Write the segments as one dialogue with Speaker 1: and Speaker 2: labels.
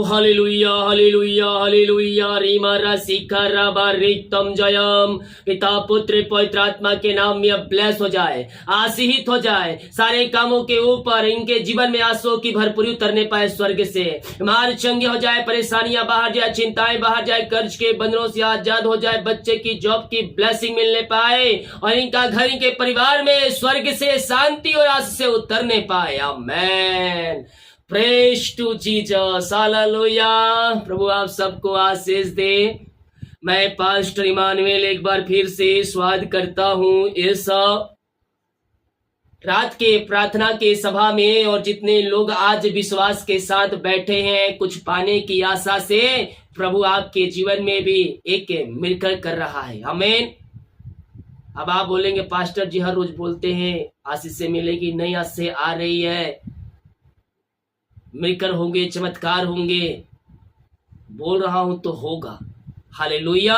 Speaker 1: Hallelujah hallelujah hallelujah Reema रसिका रबा रिक्तम जयम। पिता पुत्र पवित्र आत्मा के नाम में अब ब्लेस हो जाए, आशीषित हो जाए, सारे कामों के ऊपर इनके जीवन में आंसुओं की भरपूरी उतरने पाए स्वर्ग से। मार चंगे हो जाए, परेशानियां बाहर जाए, चिंताएं बाहर जाए, कर्ज के बंधनों से आजाद हो जाए, बच्चे की जॉब की ब्लेसिंग मिलने पाए और इनका घर इनके परिवार में स्वर्ग से शांति और आशीष से उतरने पाए। Amen. Praise to Jesus, hallelujah. प्रभु आप सबको आशीष दे। मैं पास्टर इमानुएल एक बार फिर से स्वागत करता हूं इस रात के प्रार्थना के सभा में। और जितने लोग आज विश्वास के साथ बैठे हैं कुछ पाने की आशा से, प्रभु आपके जीवन में भी एक मिरेकल कर रहा है। आमीन। अब आप बोलेंगे पास्टर जी हर रोज बोलते हैं आशीष से मिलेगी, नहीं आज से आ रही है, मिरेकल होंगे, चमत्कार होंगे। बोल रहा हूं तो होगा। हालेलुया।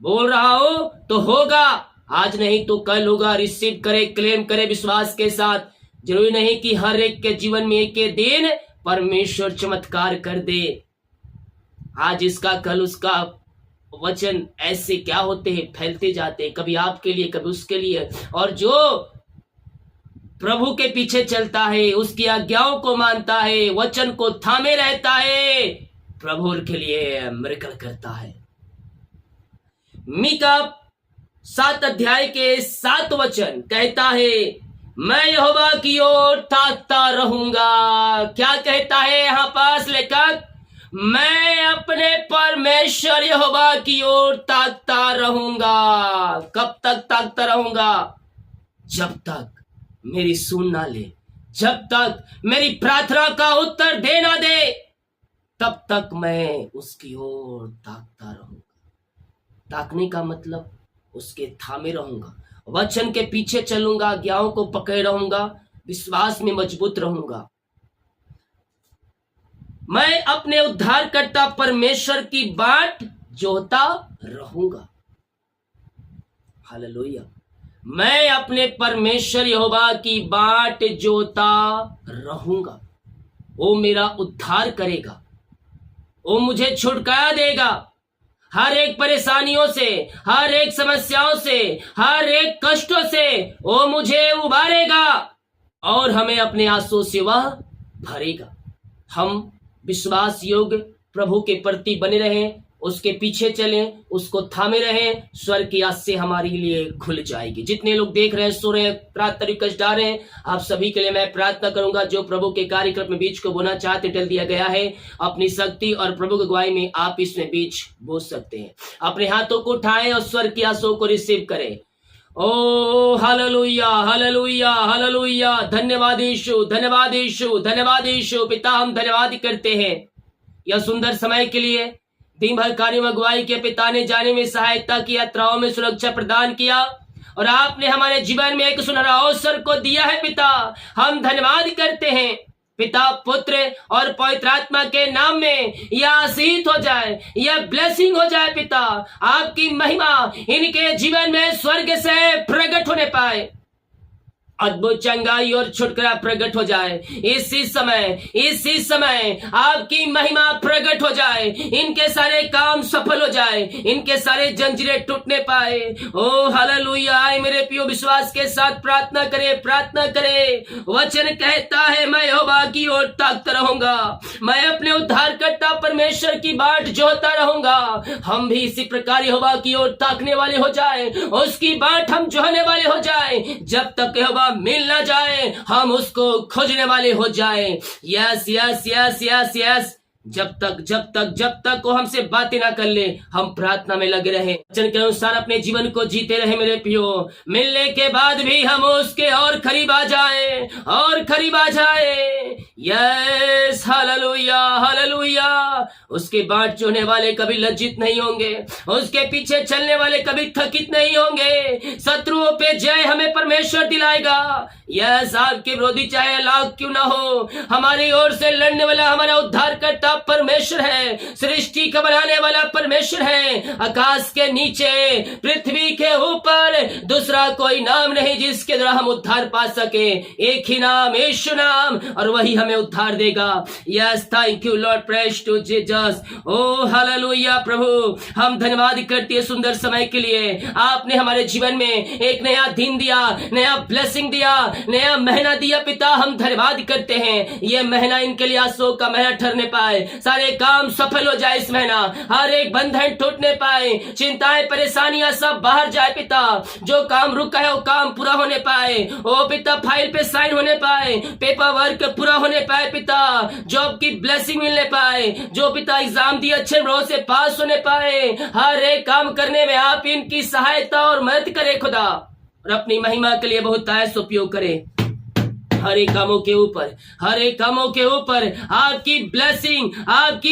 Speaker 1: बोल रहा हूं तो होगा, आज नहीं तो कल होगा। रिसीव करे, क्लेम करे विश्वास के साथ। जरूरी नहीं कि हर एक के जीवन में एक के दिन परमेश्वर चमत्कार कर दे। आज इसका कल उसका वचन ऐसे क्या होते हैं, फैलते जाते हैं, कभी आपके लिए कभी उसके लिए। और जो प्रभु के पीछे चलता है, उसकी आज्ञाओं को मानता है, वचन को थामे रहता है, प्रभु के लिए मिरेकल करता है। मीका 7 अध्याय के 7 वचन कहता है, मैं यहोवा की ओर ताकता रहूंगा। क्या कहता है यहाँ पास लेखक? मैं अपने परमेश्वर यहोवा की ओर ताकता रहूंगा। कब तक ताकता रहूंगा? जब तक मेरी सुन ना ले, जब तक मेरी प्रार्थना का उत्तर दे ना दे, तब तक मैं उसकी ओर ताकता रहूंगा। ताकने का मतलब उसके थामे रहूंगा, वचन के पीछे चलूंगा, आज्ञाओं को पकड़े रहूंगा, विश्वास में मजबूत रहूंगा। मैं अपने उद्धारकर्ता परमेश्वर की बाट जोहता रहूंगा। हालेलुया। मैं अपने परमेश्वर यहोवा की बाट जोता रहूंगा। वो मेरा उद्धार करेगा, वो मुझे छुटकारा देगा हर एक परेशानियों से, हर एक समस्याओं से, हर एक कष्टों से। वो मुझे उबारेगा और हमें अपने आंसुओं से वह भरेगा। हम विश्वास योग्य प्रभु के प्रति बने रहें, उसके पीछे चलें, उसको थामे रहें, स्वर्ग की आस से हमारे लिए खुल जाएगी। जितने लोग देख रहे हैं, सो रहे हैं, प्रार्थना रिक्वेस्ट डाल रहे हैं, आप सभी के लिए मैं प्रार्थना करूंगा। जो प्रभु के कार्यक्रम में बीज को बोना चाहते, डल दिया गया है। अपनी शक्ति और प्रभु की अगुवाई में आप इसमें बीज बो सकते हैं। अपने हाथों को उठाएं और स्वर्ग की आसों को रिसीव करें। ओ हालेलुया हालेलुया हालेलुया। धन्यवाद यीशु, धन्यवाद यीशु, धन्यवाद यीशु। पिता हम धन्यवाद करते हैं यह सुंदर समय के लिए। दिन भर कार्यों में अगुवाई के पिता ने जाने में सहायता की, यात्राओं में सुरक्षा प्रदान किया और आपने हमारे जीवन में एक सुनहरा अवसर को दिया है। पिता हम धन्यवाद करते हैं। पिता पुत्र और पवित्र आत्मा के नाम में यह आशीष हो जाए, यह ब्लेसिंग हो जाए। पिता आपकी महिमा इनके जीवन में स्वर्ग से प्रकट होने पाए, अद्भुत चंगाई और छुटकारा प्रकट हो जाए। इसी समय आपकी महिमा प्रकट हो जाए, इनके सारे काम सफल हो जाए, इनके सारे जंजीरें टूटने पाए। ओ हालेलुया। आए मेरे प्रियो, विश्वास के साथ प्रार्थना करे, प्रार्थना करे। वचन कहता है, मैं यहोवा की ओर ताकता रहूंगा, मैं अपने उद्धारकर्ता परमेश्वर की बाट जोहता रहूंगा। हम भी इसी प्रकार यहोवा की ओर ताकने वाले हो जाए, उसकी बाट हम जोहने वाले हो जाए। जब तक यहोवा मिल ना जाए, हम उसको खोजने वाले हो जाए। Yes yes yes yes yes. जब तक वो हमसे बातें ना कर ले, हम प्रार्थना में लगे रहे, वचन के अनुसार अपने जीवन को जीते रहे। मेरे प्रियो, मिलने के बाद भी हम उसके और करीब आ जाए, और करीब आ जाए। Yes hallelujah hallelujah. उसके बाट जोहने वाले कभी लज्जित नहीं होंगे, उसके पीछे चलने वाले कभी थकित नहीं होंगे। शत्रुओं पे जय हमें परमेश्वर दिलाएगा। यस, आपके विरोधी चाहे लाख क्यों ना हो, हमारी ओर से लड़ने वाला हमारा उद्धारकर्ता परमेश्वर है, सृष्टि का बनाने वाला परमेश्वर है। आकाश के नीचे, पृथ्वी के ऊपर दूसरा कोई नाम नहीं जिसके द्वारा हम उद्धार पा सके। एक ही नाम, यीशु नाम, और वही हमें उद्धार देगा। Yes, thank you Lord, praise to Jesus. Oh hallelujah प्रभु, हम धन्यवाद करते हैं सुंदर समय के लिए। आपने हमारे जीवन में एक नया दिन दिया, नया ब्लेसिंग दिया, नया महीना दिया पिता। हम धन्यवाद करते हैं। ये महीना इनके लिए आंसू का महीना ठहरने पाए, सारे काम सफल हो जाए इस महीना, हर एक बंधन टूटने पाए, चिंताएं परेशानियां सब बाहर जाए पिता। जो काम रुका है वो काम पूरा होने पाए। ओ पिता, फाइल पे साइन होने पाए, पेपर वर्क पूरा होने पाए पिता। जॉब की ब्लेसिंग मिलने पाए, जो पिता एग्जाम दिए अच्छे नंबरों से पास होने पाए। हर एक काम करने में आप इनकी सहायता और मदद करें खुदा, और अपनी महिमा के लिए बहुत आयस उपयोग करें। हर एक कामों के ऊपर, हर एक कामों के ऊपर आपकी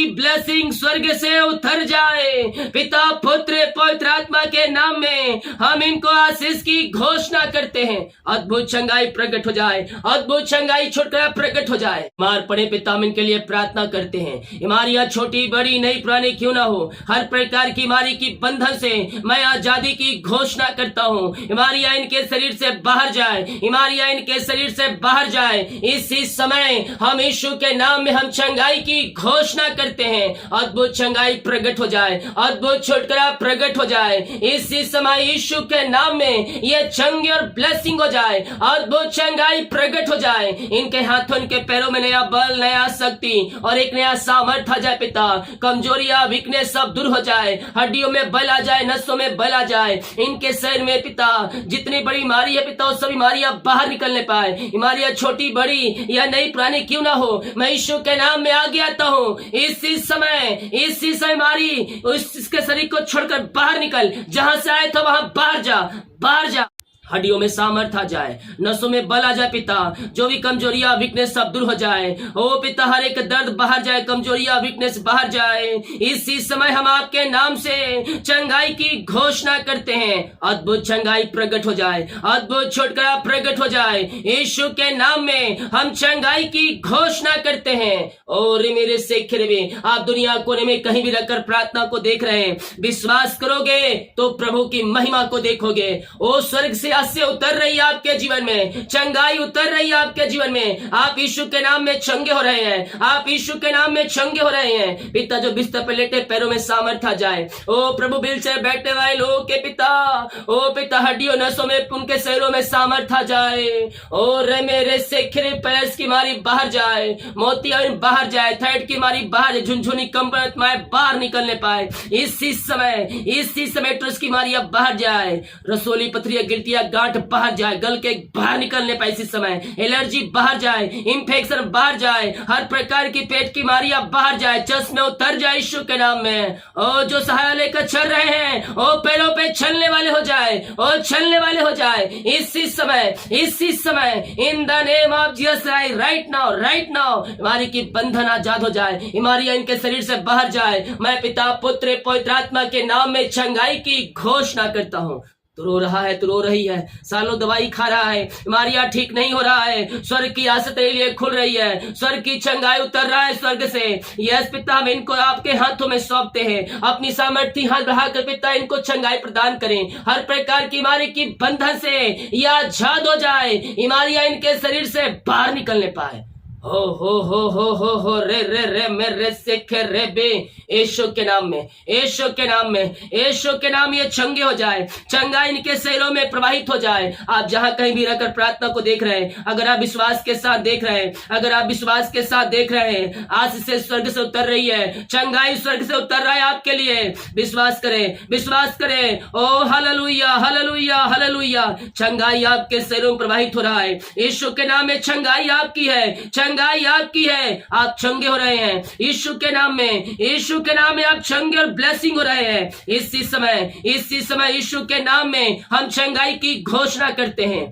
Speaker 1: ब्लेसिंग स्वर्ग से उतर जाए पिता, पुत्र, पवित्र आत्मा के नाम में हम इनको आशीष की घोषणा करते हैं। अद्भुत चंगाई प्रकट हो जाए, अद्भुत चंगाई छुटकारा प्रकट हो जाए। मार पड़े पिता, हम इनके लिए प्रार्थना करते हैं। बीमारियां छोटी बड़ी नई पुरानी क्यों ना हो, हर प्रकार की बीमारी की बंधन से मैं आजादी की घोषणा करता हूँ। बीमारियां इनके शरीर से बाहर जाए, बीमारियां इनके शरीर से बाहर जाए। इसी समय हम यीशु के नाम में हम चंगाई की घोषणा करते हैं। अद्भुत चंगाई प्रकट हो जाए, अद्भुत छुटकारा प्रकट हो जाए। इसी समय यीशु के नाम में ये चंगी और ब्लेसिंग हो जाए, अद्भुत चंगाई प्रकट हो जाए। इनके हाथों, इनके पैरों में नया बल, नया शक्ति और एक नया सामर्थ आ जाए पिता। कमजोरियां, वीकनेस सब दूर हो जाए, हड्डियों में बल आ जाए, नसों में बल आ जाए। इनके शरीर में पिता जितनी बड़ी बीमारी है पिता, वो सब बीमारियां बाहर निकलने पाए। बीमारियां छोटी बड़ी या नई पुरानी क्यों ना हो, मैं यीशु के नाम में आगे आता हूँ। इसी समय बीमारी उसके शरीर को छोड़कर बाहर निकल, जहां से आए थे वहां बाहर जा, बाहर जा। हड्डियों में सामर्थ आ जाए, नसों में बल आ जाए पिता। जो भी कमजोरियां, वीकनेस सब दूर हो जाए। ओ पिता, हर एक दर्द बाहर जाए, कमजोरियां, वीकनेस बाहर जाए। इसी समय हम आपके नाम से चंगाई की घोषणा करते हैं। अद्भुत चंगाई प्रकट हो जाए, अद्भुत छुटकारा प्रकट हो जाए। यीशु के नाम में हम चंगाई की घोषणा करते हैं। और मेरे सेखरे, आप दुनिया कोने में कहीं भी रहकर प्रार्थना को देख रहे हैं, विश्वास करोगे तो प्रभु की महिमा को देखोगे। ओ स्वर्ग से उतर रही है आपके जीवन में, चंगाई उतर रही है आपके जीवन में। आप यीशु के नाम में चंगे हो रहे हैं, आप यीशु के नाम में चंगे हो रहे हैं पिता। जो बिस्तर पर लेटे पैरों में सामर्थ आ जाए। ओ प्रभु, व्हीलचेयर बैठने वाले लोगों के पिता, ओ पिता, हड्डियों नसों में, उनके शरीरों में सामर्थ आ जाए। और मेरे सेखरे, पैरस की बीमारी बाहर जाए, मोतियाबिंद बाहर जाए, थायराइड की बीमारी बाहर जाए, झुनझुनी कंपन बाहर निकलने पाए। इसी समय ट्रस की बीमारियां बाहर जाए, रसोली पथरियां, गिल्टियां, गांठ बाहर जाए, गल के बाहर निकलने पाए। इसी समय एलर्जी बाहर जाए, इंफेक्शन बाहर जाए, हर प्रकार की पेट की बीमारियां बाहर जाए, चश्मे उतर जाए यीशु के नाम में। ओ जो सहारा लेकर चल रहे हैं, ओ पैरों पे चलने वाले हो जाए, ओ चलने वाले हो जाए। इसी समय in the name of Jesus, right now बीमारी की बंधन आजाद हो जाए, बीमारियां इनके शरीर से बाहर जाए। मैं पिता, पुत्र, पवित्र आत्मा के नाम में चंगाई की घोषणा करता हूँ। तो रो रहा है, तो रो रही है, सालों दवाई खा रहा है, बीमारियां ठीक नहीं हो रहा है, स्वर्ग की आशा तेरे लिए खुल रही है, स्वर्ग की चंगाई उतर रहा है स्वर्ग से। यस पिता, हम इनको आपके हाथों में सौंपते हैं। अपनी सामर्थ्य हाथ बढ़ाकर पिता इनको चंगाई प्रदान करें। हर प्रकार की बीमारी की बंधन से यह आजाद हो जाए, बीमारियां इनके शरीर से बाहर निकलने पाए। हो रे मेरे सेखे रे बे, यीशु के नाम में, यीशु के नाम में, यीशु के नाम ये चंगे हो जाए, चंगाई इनके शरीरों में प्रवाहित हो जाए। आप जहां कहीं भी रहकर प्रार्थना को देख रहे हैं, अगर आप विश्वास के साथ देख रहे हैं, अगर आप विश्वास के साथ देख रहे हैं, आज से स्वर्ग से उतर रही है, चंगाई स्वर्ग से उतर रहा है आपके लिए। विश्वास करें, विश्वास करें। ओ हालेलुया, हालेलुया, हालेलुया। चंगाई आपके शरीरों में प्रवाहित हो रहा है। यीशु के नाम में चंगाई आपकी है, चंगाई आपकी है। आप चंगे हो रहे हैं यीशु के नाम में, यीशु के नाम में आप चंगे और ब्लेसिंग हो रहे हैं। इसी समय यीशु के नाम में हम चंगाई की घोषणा करते हैं।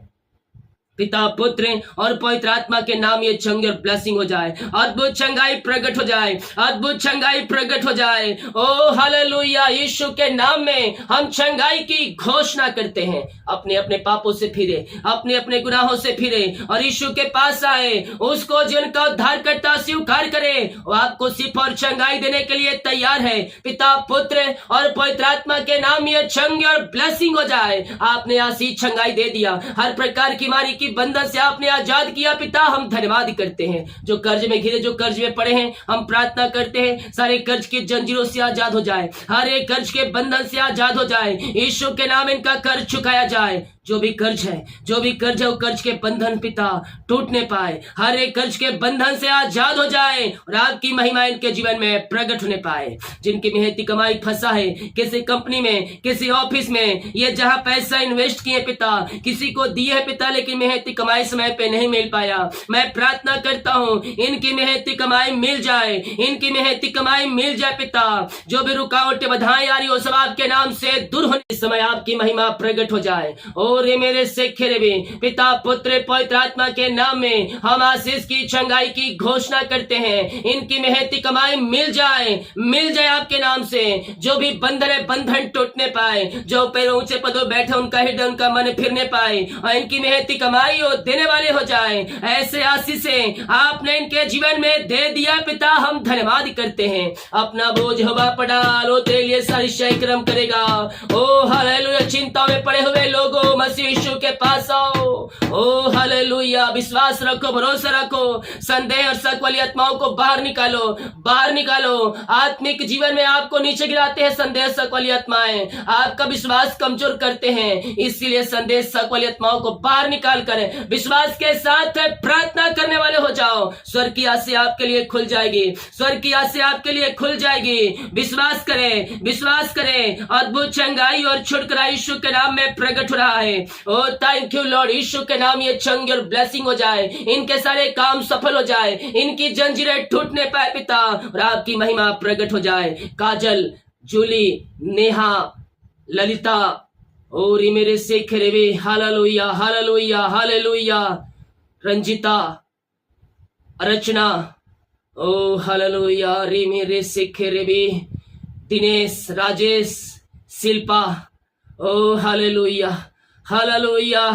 Speaker 1: पिता पुत्र और पवित्र आत्मा के नाम ये चंगी और ब्लेसिंग हो जाए, अद्भुत चंगाई प्रकट हो जाए, अद्भुत चंगाई प्रकट हो जाए। ओ हालेलुया, यीशु के नाम में हम चंगाई की घोषणा करते हैं। अपने अपने पापों से फिरे, अपने अपने गुनाहों से फिरे और यीशु के पास आए, उसको जिनका उद्धारकर्ता स्वीकार करे, वो आपको सिर्फ और चंगाई देने के लिए तैयार है। पिता पुत्र और पवित्र आत्मा के नाम ये चंगी और ब्लेसिंग हो जाए। आपने आशीष चंगाई दे दिया, हर प्रकार की बीमारी की बंधन से आपने आजाद किया। पिता हम धन्यवाद करते हैं। जो कर्ज में घिरे, जो कर्ज में पड़े हैं, हम प्रार्थना करते हैं सारे कर्ज की जंजीरों से आजाद हो जाए, हर एक कर्ज के बंधन से आजाद हो जाए। यीशु के नाम इनका कर्ज चुकाया जाए। जो भी कर्ज है, जो भी कर्ज है, वो कर्ज के बंधन पिता टूटने पाए, हर एक कर्ज के बंधन से आजाद हो जाए और आपकी महिमा इनके जीवन में प्रकट होने पाए। जिनकी मेहनती कमाई फंसा है किसी कंपनी में, किसी ऑफिस में, ये जहां पैसा इन्वेस्ट किए पिता, किसी को दिए है पिता, लेकिन मेहनती कमाई समय पे नहीं मिल पाया, मैं प्रार्थना करता हूँ इनकी मेहनती कमाई मिल जाए, इनकी मेहनती कमाई मिल जाए पिता। जो भी रुकावटें बाधाएं आ रही हो, सब आपके नाम से दूर होने समय आपकी महिमा प्रकट हो जाए। और ये मेरे सेखे भी पिता पुत्र पवित्र आत्मा के नाम में हम आशीष की चंगाई की घोषणा करते हैं। इनकी मेहनती कमाई मिल जाए, मिल जाए आपके नाम से। जो भी बंधन है, बंधन टूटने पाए। जो पैरों ऊंचे पदों बैठे, उनका हृदय, उनका मन फिरने पाए और इनकी मेहनती कमाई हो देने वाले हो जाए। ऐसे आशीषें आपने इनके जीवन में दे दिया पिता, हम धन्यवाद करते हैं। अपना बोझ हवा पर डालो, तेरे लिए सारी शय कर्म करेगा। ओ हालेलुया, चिंता में पड़े हुए लोगों, मसीह यीशु के पास आओ। ओ हालेलुया, विश्वास रखो, भरोसा रखो, संदेह और शक वाली आत्माओं को बाहर निकालो, बाहर निकालो। आत्मिक जीवन में आपको नीचे गिराते हैं संदेह शक वाली आत्माएं, आपका विश्वास कमजोर करते हैं, इसीलिए संदेह शक वाली आत्माओं को बाहर निकाल कर विश्वास के साथ प्रार्थना करने वाले हो जाओ। स्वर्ग की आशा आपके लिए खुल जाएगी, स्वर्ग की आशा आपके लिए खुल जाएगी। विश्वास करें, विश्वास करें। अद्भुत चंगाई और छुटकारा यीशु के नाम में प्रकट हो रहा है। ओ थैंक यू लॉर्ड, यीशु के नाम ये चंगी और ब्लेसिंग हो जाए, इनके सारे काम सफल हो जाए, इनकी जंजीरें टूटने पाए पिता और आपकी महिमा प्रकट हो जाए। काजल, जूली, नेहा, ललिता और मेरे शेखर वे, हालेलुया हालेलुया हालेलुया, रंजिता, रचना, ओ हालेलुया, रे मेरे शेखर वे, दिनेश, राजेश, शिल्पा, ओ हालेलुया हालेलुया,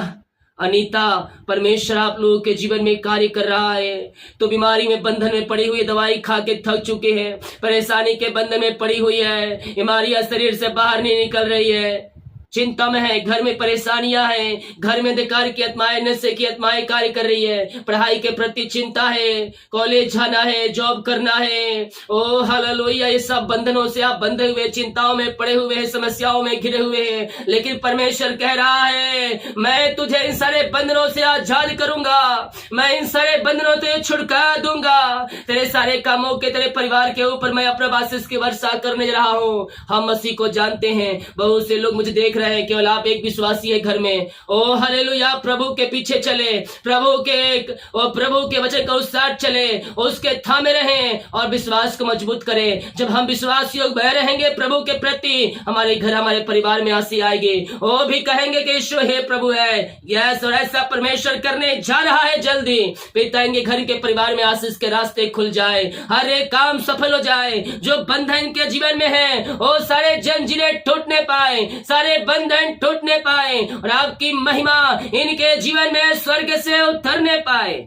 Speaker 1: अनीता। परमेश्वर आप लोगों के जीवन में कार्य कर रहा है। तो बीमारी में बंधन में पड़ी हुई, दवाई खा के थक चुके हैं, परेशानी के बंधन में पड़ी हुई है, बीमारियां शरीर से बाहर नहीं निकल रही है, चिंता में है, घर में परेशानियां हैं, घर में अंधकार की आत्माएं, नशे की आत्माएं कार्य कर रही है, पढ़ाई के प्रति चिंता है, कॉलेज जाना है, जॉब करना है। ओ हालेलुया, ये सब बंधनों से आप बंधे हुए, चिंताओं में पड़े हुए हैं, समस्याओं में घिरे हुए हैं, लेकिन परमेश्वर कह रहा है मैं तुझे इन सारे बंधनों से आजाद करूंगा, मैं इन सारे बंधनों से छुटकारा दूंगा। तेरे सारे कामों के, तेरे परिवार के ऊपर मैं अपना आशीष की वर्षा करने जा रहा हूँ। हम मसीह को जानते हैं, बहुत से लोग मुझे देख रहे हैं, केवल आप एक विश्वासी है घर में। ओ हालेलुया, प्रभु के पीछे चले, प्रभु के वचन का अनुसार चले, उसके थामे रहें और विश्वास को मजबूत करें। जब हम विश्वास योग्य बने रहेंगे प्रभु के प्रति, हमारे घर, हमारे परिवार में आशीष आएगी। वो भी कहेंगे कि ईश्वर हे प्रभु है। यस, और ऐसा परमेश्वर करने जा रहा है जल्दी। पिता, इनके घर के परिवार में आशीष के रास्ते खुल जाए, हर एक काम सफल हो जाए, जो बंधन इनके जीवन में है वो सारे जंजीरें टूटने पाए, सारे बंधन टूटने पाए और आपकी महिमा इनके जीवन में स्वर्ग से उतरने पाए।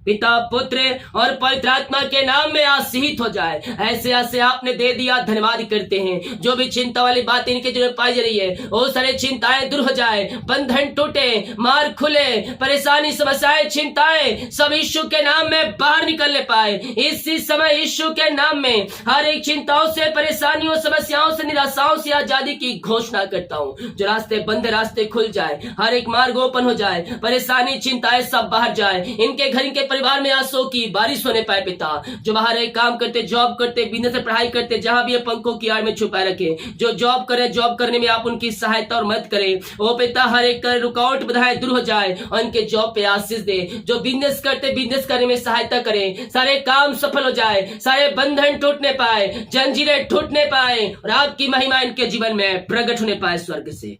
Speaker 1: पिता पुत्र और पवित्र आत्मा के नाम में आशीषित हो जाए। ऐसे ऐसे आपने दे दिया, धन्यवाद करते हैं। जो भी चिंता वाली बात इनके जीवन में पाई जा रही है, वो सारे चिंताएं दूर हो जाए, बंधन टूटे, मार्ग खुले, परेशानी, समस्याएं, चिंताएं सब यीशु के नाम में बाहर निकलने पाए। इसी समय यीशु के नाम में हर एक चिंताओं से, परेशानियों, समस्याओं से, निराशाओं से आजादी की घोषणा करता हूँ। जो रास्ते बंद, रास्ते खुल जाए, हर एक मार्ग ओपन हो जाए, परेशानी, चिंताएं सब बाहर जाए, इनके घर, इनके परिवार में आंसू की बारिश होने पाए। पिता, जो बाहर एक काम करते, जॉब करते, बिजनेस से पढ़ाई करते, जहां भी पंखों की आड़ में छुपाए रखे, जो जॉब करे, जॉब करने में आप उनकी सहायता और मदद करें। ओ पिता, हर एक रुकावट बाधाएं दूर हो जाए और उनके जॉब पे आशीष दे। जो बिजनेस करते, बिजनेस करने में सहायता करें, सारे काम सफल हो जाए, सारे बंधन टूटने पाए, जंजीरें टूटने पाए और आपकी महिमा इनके जीवन में प्रकट होने पाए स्वर्ग से।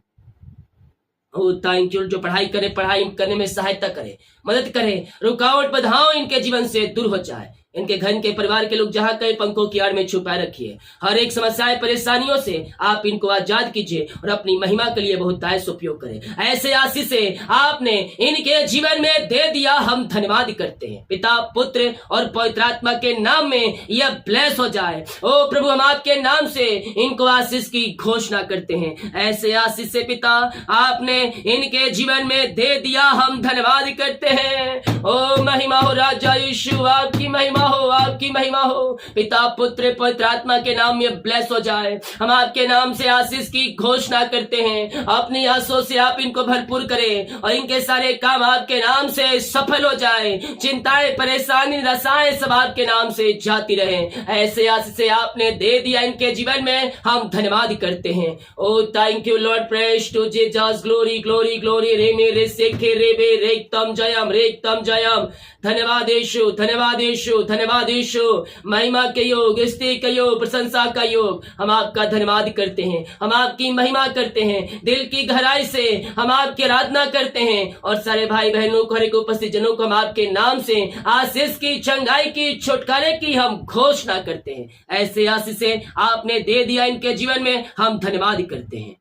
Speaker 1: ओ थैंक यू, जो पढ़ाई करने में सहायता करे, मदद करे, रुकावट बाधाओं इनके जीवन से दूर हो जाए। इनके घर के परिवार के लोग जहां कहीं पंखों की आड़ में छुपाए रखिए। हर एक समस्याएं परेशानियों से आप इनको आजाद कीजिए और अपनी महिमा के लिए बहुतायत से उपयोग करें। ऐसे आशीष से आपने इनके जीवन में दे दिया, हम धन्यवाद करते हैं। पिता, पुत्र और पवित्र आत्मा के नाम में यह ब्लेस हो जाए। ओ प्रभु, हम आपके नाम से इनको आशीष की घोषणा करते हैं। ऐसे आशीष से पिता आपने इनके जीवन में दे दिया, हम धन्यवाद करते हैं। ओ महिमा हो राजा यीशु, आपकी महिमा हो, आपकी महिमा हो। पिता, पुत्र, पवित्र आत्मा के नाम में ब्लेस हो जाए। हम आपके नाम से आशीष की घोषणा करते हैं। अपनी आशीषों से आप इनको भरपूर करें और इनके सारे काम आपके नाम से सफल हो जाए। चिंताएं, परेशानी, निराशाएं सब आपके नाम से जाती रहें। ऐसे आशीष से आपने दे दिया इनके जीवन में, हम धन्यवाद करते हैं। Oh thank you Lord, praise to Jesus, glory glory glory. रे मेरे सेखे रे बे रेक्तम जयम, रेक्तम जयम। धन्यवाद यीशु, धन्यवाद यीशु, धन्यवाद यीशु। महिमा के योग, स्तुति के योग, प्रशंसा का योग, हम आपका धन्यवाद करते हैं। हम आपकी महिमा करते हैं। दिल की गहराई से हम आपकी आराधना करते हैं और सारे भाई बहनों को, हर एक उपस्थित जनों को हम आपके नाम से आशीष की, चंगाई की, छुटकारे की हम घोषणा करते हैं। ऐसे आशीष से आपने दे दिया इनके जीवन में, हम धन्यवाद करते हैं।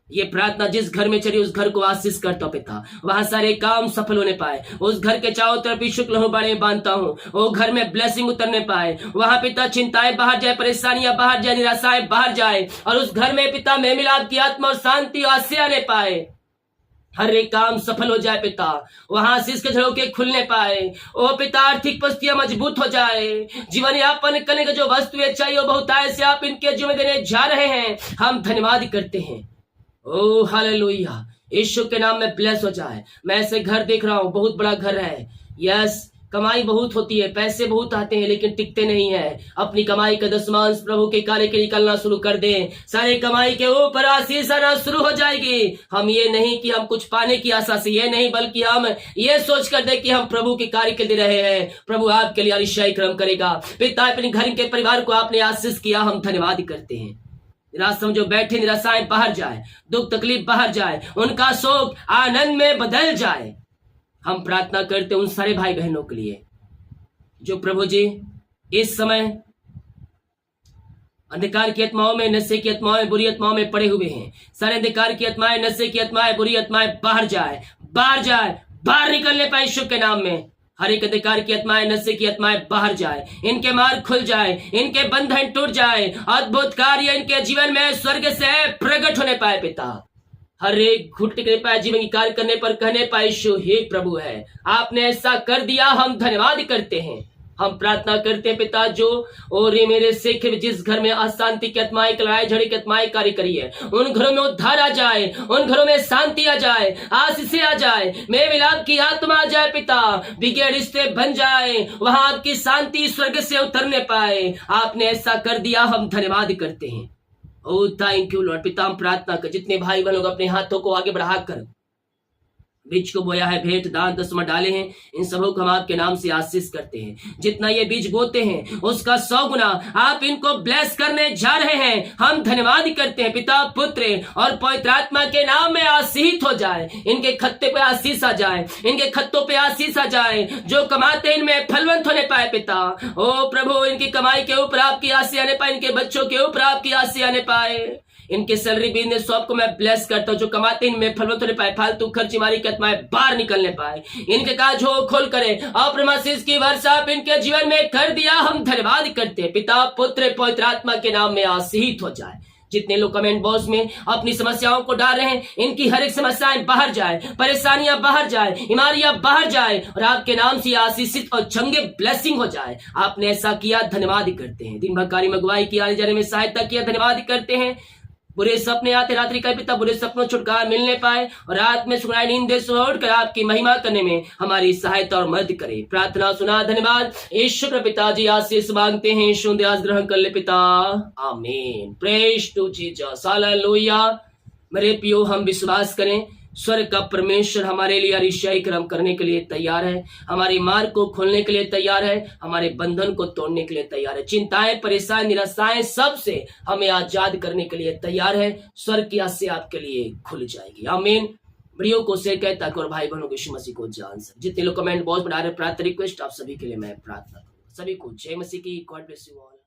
Speaker 1: ये प्रार्थना जिस घर में चली उस घर को आशीष करता पिता, वहां सारे काम सफल होने पाए। उस घर के चारों तरफ भी शुक्ल हो बड़े बांधता हूँ, वो घर में ब्लेसिंग उतरने पाए। वहां पिता चिंताएं बाहर जाए, परेशानियां बाहर जाए, निराशाएं बाहर जाए और उस घर में पिता में मिलाप की आत्मा और शांति और आशा आने पाए। हर एक काम सफल हो जाए पिता, वहां आशीष के झरोके खुलने पाए। ओ पिता, आर्थिक परिस्थितियां मजबूत हो जाए। जीवन यापन करने के जो वस्तुएं चाहिए वो बहुतायत से आप इनके जीवन देने जा रहे हैं, हम धन्यवाद करते हैं। ओ हालेलुया, यीशु के नाम में ब्लेस हो जाए। मैं ऐसे घर देख रहा हूँ, बहुत बड़ा घर है। यस, कमाई बहुत होती है, पैसे बहुत आते हैं लेकिन टिकते नहीं है। अपनी कमाई का दशमांश प्रभु के कार्य के निकलना शुरू कर दें, सारे कमाई के ऊपर आशीष आना शुरू हो जाएगी। हम ये नहीं कि हम कुछ पाने की आशा से, ये नहीं, बल्कि हम ये सोच कर दे कि हम प्रभु के कार्य के लिए रहे हैं। प्रभु आपके लिए अतिशय क्रम करेगा। पिता, अपने घर के परिवार को आपने आशीष किया, हम धन्यवाद करते हैं। निराशा जो बैठे, निराशाएं बाहर जाए, दुख तकलीफ बाहर जाए, उनका शोक आनंद में बदल जाए। हम प्रार्थना करते उन सारे भाई बहनों के लिए जो प्रभु जी इस समय अंधकार की आत्माओं में, नशे की आत्माओं, बुरी आत्माओं में पड़े हुए हैं। सारे अंधकार की आत्माएं, नशे की आत्माएं, बुरी आत्माएं बाहर जाए, बाहर जाए, बाहर निकलने पाए यीशु के नाम में। हर एक अधिकार की आत्माएं, नशे की आत्माएं बाहर जाए, इनके मार्ग खुल जाए, इनके बंधन टूट जाए, अद्भुत कार्य इनके जीवन में स्वर्ग से प्रकट होने पाए पिता। हर एक घुटने के पाए, जीवन की कार्य करने पर कहने पाए यीशु हे प्रभु है, आपने ऐसा कर दिया, हम धन्यवाद करते हैं। हम प्रार्थना करते हैं पिता, जो और मेरे सिख जिस घर में अशांति की आत्माएं, लड़ाई झगड़े की आत्माएं कार्य करी है, उन घरों में उद्धार आ जाए, उन घरों में शांति आ जाए, आशीष आ जाए, मेल मिलाप की आत्मा आ जाए पिता, बिगड़े रिश्ते बन जाए, वहां आपकी शांति स्वर्ग से उतरने पाए। आपने ऐसा कर दिया, हम धन्यवाद करते हैं। Oh thank you Lord. पिता, हम प्रार्थना कर जितने भाई बहन लोग अपने हाथों को आगे बढ़ाकर बीज को बोया है, भेंट दान दसवां डाले हैं, इन सबों को हम आपके नाम से आशीष करते हैं। जितना ये बीज बोते हैं उसका 100 गुना आप इनको ब्लेस करने जा रहे हैं। हम धन्यवाद करते हैं पिता, पुत्र और पवित्र आत्मा के नाम में आशीष हो जाए। इनके खत्ते पे आशीष आ जाए, इनके खत्तों पे आशीष आ जाए। जो कमाते हैं इनमें फलवंत होने पाए पिता। ओ प्रभु, इनकी कमाई के ऊपर आपकी आशीष आने पाए, इनके बच्चों के ऊपर आपकी आशीष आने पाए। इनके सैलरी बिजनेस सब को मैं ब्लेस करता हूँ। जो कमाते हैं इनमें फलवंत होने पाए, फालतू खर्चीमारी की आत्माएं बाहर निकलने पाए, इनके काज हो खोल करे, आशीष की वर्षा आप इनके जीवन में कर दिया, हम धन्यवाद करते हैं पिता, पुत्र पवित्र आत्मा के नाम में आशीष हो जाए। जितने लोग कमेंट बॉक्स में अपनी समस्याओं को डाल रहे हैं, इनकी हर एक समस्याएं बाहर जाए, परेशानियां बाहर जाए, बीमारियां बाहर जाए और आपके नाम से आशीषित और चंगे ब्लेसिंग हो जाए। आपने ऐसा किया, धन्यवाद करते हैं। दिन भर कार्य में अगुवाई की, आने जाने में सहायता किया, धन्यवाद करते हैं। बुरे सपने आते रात्रि का पिता, बुरे सपनों छुटकारा मिलने पाए और रात में सुनाई नींद से उठकर आपकी महिमा करने में हमारी सहायता और मदद करे। प्रार्थना सुना, धन्यवाद। ईश्वर पिताजी आशीष मांगते हैं, यीशु दयास ग्रहण कर ले पिता, आमीन। Praise to Jesus, hallelujah. मेरे पियो, हम विश्वास करें स्वर्ग का परमेश्वर हमारे लिए अतिशय कर्म करने के लिए तैयार है, हमारे मार्ग को खोलने के लिए तैयार है, हमारे बंधन को तोड़ने के लिए तैयार है। चिंताएं, परेशानी, निराशाएं सब से हमें आजाद करने के लिए तैयार है। स्वर्ग की आशीष आपके लिए खुल जाएगी, आमीन। वीडियो को शेयर करें ताकि और भाई बहनों को यीशु मसीह को जान सके। जितने लोग कमेंट बॉक्स में डाल रहे प्रार्थना रिक्वेस्ट, आप सभी के लिए मैं प्रार्थना करूंगा। सभी को जय मसीह की। God bless you all.